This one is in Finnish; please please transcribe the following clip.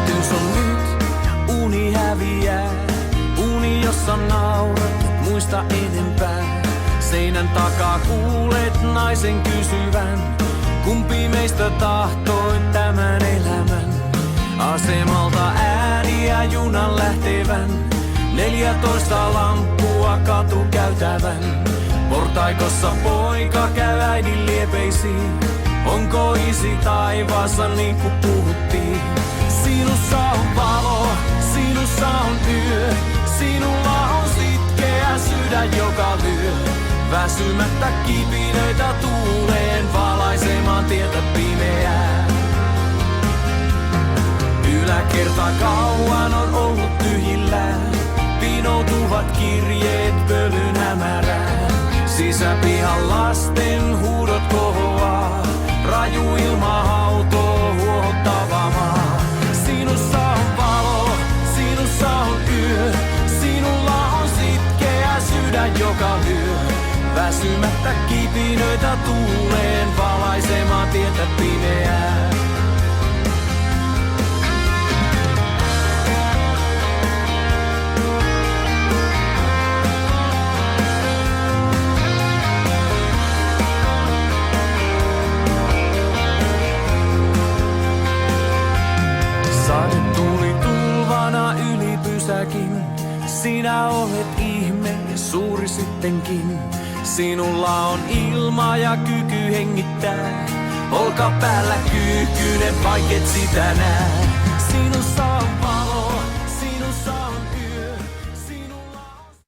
Pysähdys on nyt ja uni häviää. Uni, jossa naurat, et muista enempää. Seinän takaa kuulet naisen kysyvän, kumpi meistä tahtoi tämän elämän. Asemalta ääniä junan lähtevän, 14 lamppua katukäytävän. Portaikossa poika käy äidin liepeisiin, onko isi taivaassa niin kuin puhuttiin. Sinussa on valo, sinussa on yö, sinulla on sitkeä sydän joka lyö. Väsymättä kipinöitä tuuleen valaisemaan tietä pimeää. Yläkerta kauan on ollut tyhjillään, vinoutuvat kirjeet pölyn hämärään. Sisäpihan lasten huudot kohoaa, raju ilma hautoo huohottava maa. Sinussa on valo, sinussa on yö, sinulla on sitkeä sydän joka lyö. Väsymättä kipinöitä tuuleen valaisemaan tietä pimeää. Sade tuli tulvana yli pysäkin. Sinä olet ihme ja suuri sittenkin. Sinulla on ilma ja kyky hengittää. Olkapäällä kyykkynen, vaiket sitä näe. Sinussa